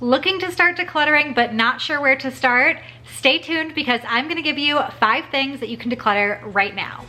Looking to start decluttering but not sure where to start? Stay tuned because I'm going to give you 5 things that you can declutter right now.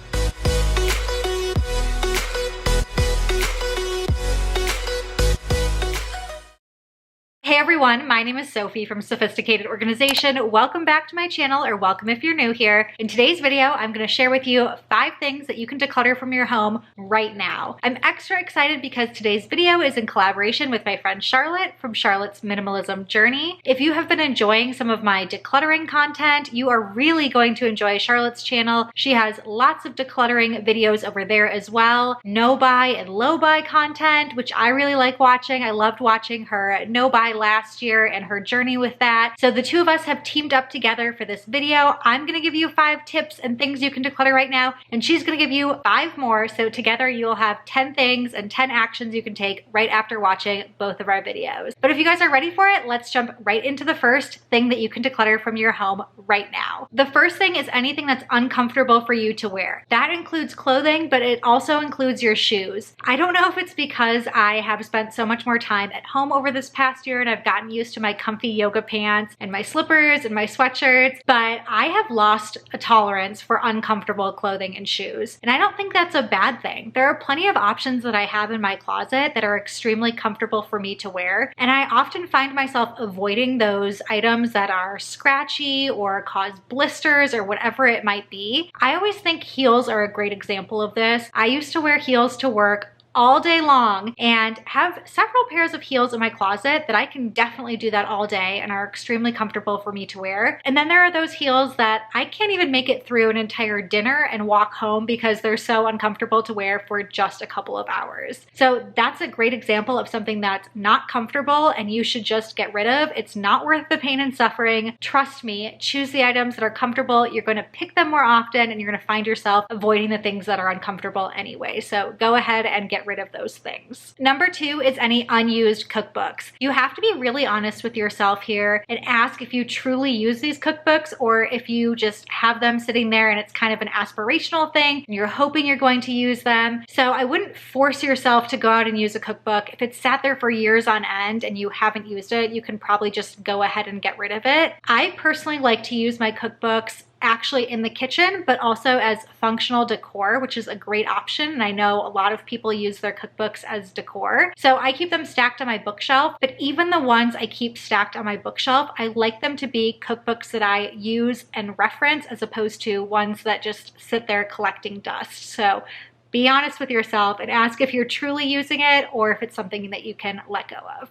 Hey everyone, my name is Sophie from Sophisticated Organization. Welcome back to my channel, or welcome if you're new here. In today's video, I'm going to share with you 5 things that you can declutter from your home right now. I'm extra excited because today's video is in collaboration with my friend Charlotte from Charlotte's Minimalism Journey. If you have been enjoying some of my decluttering content, you are really going to enjoy Charlotte's channel. She has lots of decluttering videos over there as well. No buy and low buy content, which I really like watching. I loved watching her no buy last year and her journey with that. So the two of us have teamed up together for this video. I'm gonna give you 5 tips and things you can declutter right now, and she's gonna give you 5 more. So together you'll have 10 things and 10 actions you can take right after watching both of our videos. But if you guys are ready for it, let's jump right into the first thing that you can declutter from your home right now. The first thing is anything that's uncomfortable for you to wear. That includes clothing, but it also includes your shoes. I don't know if it's because I have spent so much more time at home over this past year and I've gotten used to my comfy yoga pants and my slippers and my sweatshirts, but I have lost a tolerance for uncomfortable clothing and shoes. And I don't think that's a bad thing. There are plenty of options that I have in my closet that are extremely comfortable for me to wear. And I often find myself avoiding those items that are scratchy or cause blisters or whatever it might be. I always think heels are a great example of this. I used to wear heels to work all day long and have several pairs of heels in my closet that I can definitely do that all day and are extremely comfortable for me to wear. And then there are those heels that I can't even make it through an entire dinner and walk home because they're so uncomfortable to wear for just a couple of hours. So that's a great example of something that's not comfortable and you should just get rid of. It's not worth the pain and suffering. Trust me, choose the items that are comfortable. You're going to pick them more often and you're going to find yourself avoiding the things that are uncomfortable anyway. So go ahead and get rid of those things. Number 2 is any unused cookbooks. You have to be really honest with yourself here and ask if you truly use these cookbooks or if you just have them sitting there and it's kind of an aspirational thing and you're hoping you're going to use them. So I wouldn't force yourself to go out and use a cookbook. If it's sat there for years on end and you haven't used it, you can probably just go ahead and get rid of it. I personally like to use my cookbooks actually in the kitchen, but also as functional decor, which is a great option. And I know a lot of people use their cookbooks as decor. So I keep them stacked on my bookshelf, but even the ones I keep stacked on my bookshelf, I like them to be cookbooks that I use and reference as opposed to ones that just sit there collecting dust. So be honest with yourself and ask if you're truly using it or if it's something that you can let go of.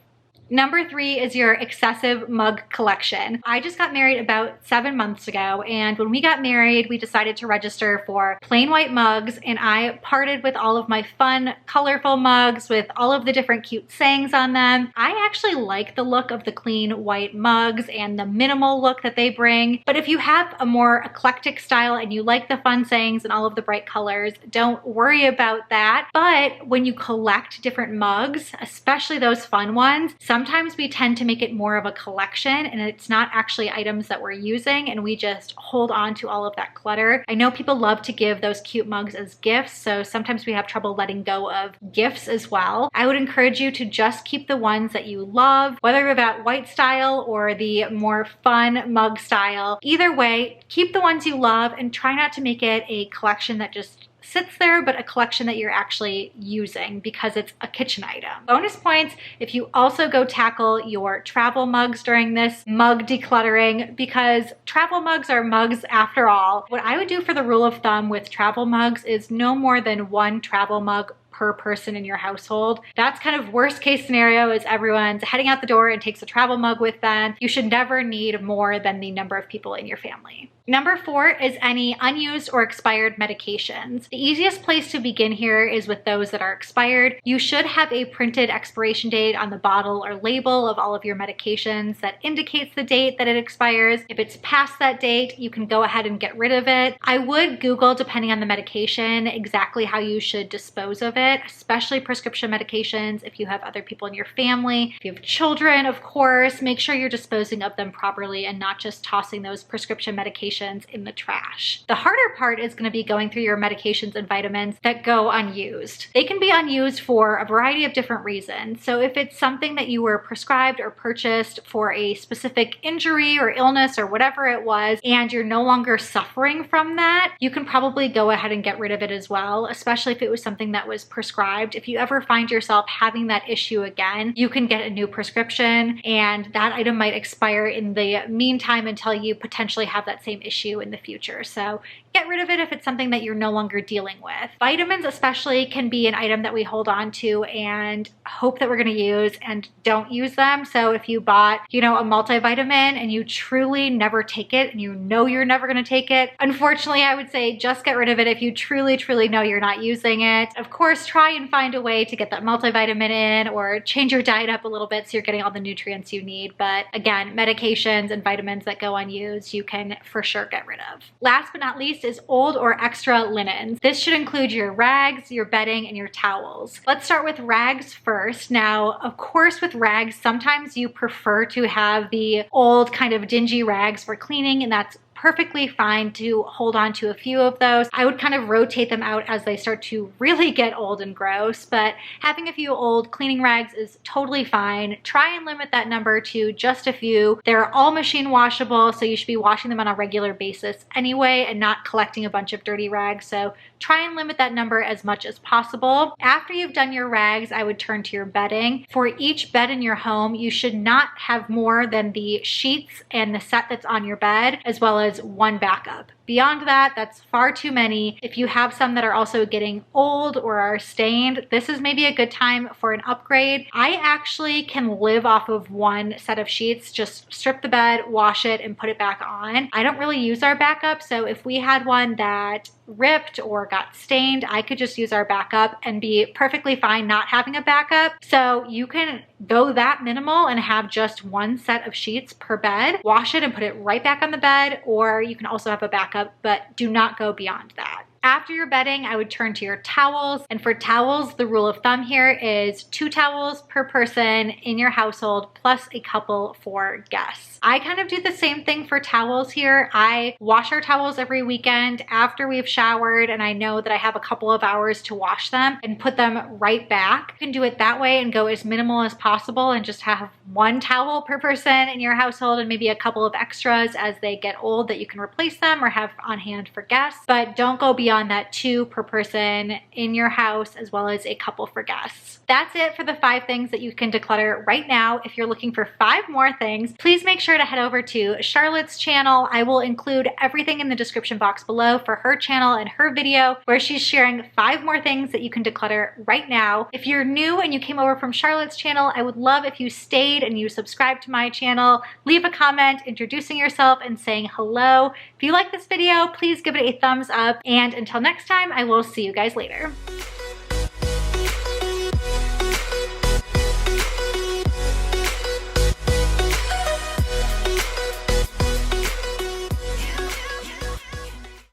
Number 3 is your excessive mug collection. I just got married about 7 months ago, and when we got married, we decided to register for plain white mugs, and I parted with all of my fun, colorful mugs with all of the different cute sayings on them. I actually like the look of the clean white mugs and the minimal look that they bring, but if you have a more eclectic style and you like the fun sayings and all of the bright colors, don't worry about that. But when you collect different mugs, especially those fun ones, sometimes we tend to make it more of a collection and it's not actually items that we're using and we just hold on to all of that clutter. I know people love to give those cute mugs as gifts, so sometimes we have trouble letting go of gifts as well. I would encourage you to just keep the ones that you love, whether you're that white style or the more fun mug style. Either way, keep the ones you love and try not to make it a collection that just sits there, but a collection that you're actually using because it's a kitchen item. Bonus points if you also go tackle your travel mugs during this mug decluttering, because travel mugs are mugs after all. What I would do for the rule of thumb with travel mugs is no more than 1 travel mug per person in your household. That's kind of worst case scenario is everyone's heading out the door and takes a travel mug with them. You should never need more than the number of people in your family. Number 4 is any unused or expired medications. The easiest place to begin here is with those that are expired. You should have a printed expiration date on the bottle or label of all of your medications that indicates the date that it expires. If it's past that date, you can go ahead and get rid of it. I would Google, depending on the medication, exactly how you should dispose of it. it, especially prescription medications. If you have other people in your family, if you have children, of course, make sure you're disposing of them properly and not just tossing those prescription medications in the trash. The harder part is going to be going through your medications and vitamins that go unused. They can be unused for a variety of different reasons. So if it's something that you were prescribed or purchased for a specific injury or illness or whatever it was, and you're no longer suffering from that, you can probably go ahead and get rid of it as well, especially if it was something that was prescribed. If you ever find yourself having that issue again, you can get a new prescription and that item might expire in the meantime until you potentially have that same issue in the future. So get rid of it if it's something that you're no longer dealing with. Vitamins especially can be an item that we hold on to and hope that we're going to use and don't use them. So if you bought, a multivitamin and you truly never take it and you know you're never going to take it, unfortunately, I would say just get rid of it if you truly, truly know you're not using it. Of course, try and find a way to get that multivitamin in or change your diet up a little bit so you're getting all the nutrients you need. But again, medications and vitamins that go unused, you can for sure get rid of. Last but not least is old or extra linens. This should include your rags, your bedding, and your towels. Let's start with rags first. Now, of course, with rags, sometimes you prefer to have the old kind of dingy rags for cleaning, and that's perfectly fine to hold on to a few of those. I would kind of rotate them out as they start to really get old and gross, but having a few old cleaning rags is totally fine. Try and limit that number to just a few. They're all machine washable, so you should be washing them on a regular basis anyway and not collecting a bunch of dirty rags. So try and limit that number as much as possible. After you've done your rags, I would turn to your bedding. For each bed in your home, you should not have more than the sheets and the set that's on your bed, as well as one backup. Beyond that, that's far too many. If you have some that are also getting old or are stained, this is maybe a good time for an upgrade. I actually can live off of one set of sheets, just strip the bed, wash it, and put it back on. I don't really use our backup, so if we had one that ripped or got stained, I could just use our backup and be perfectly fine not having a backup. So you can go that minimal and have just one set of sheets per bed, wash it and put it right back on the bed, or you can also have a backup, but do not go beyond that. After your bedding, I would turn to your towels. And for towels, the rule of thumb here is 2 towels per person in your household, plus a couple for guests. I kind of do the same thing for towels here. I wash our towels every weekend after we've showered, and I know that I have a couple of hours to wash them and put them right back. You can do it that way and go as minimal as possible and just have 1 towel per person in your household and maybe a couple of extras as they get old that you can replace them or have on hand for guests. But don't go beyond that 2 per person in your house, as well as a couple for guests. That's it for the 5 things that you can declutter right now. If you're looking for 5 more things, please make sure to head over to Charlotte's channel. I will include everything in the description box below for her channel and her video where she's sharing 5 more things that you can declutter right now. If you're new and you came over from Charlotte's channel, I would love if you stayed and you subscribed to my channel. Leave a comment introducing yourself and saying hello. If you like this video, please give it a thumbs up, and until next time, I will see you guys later.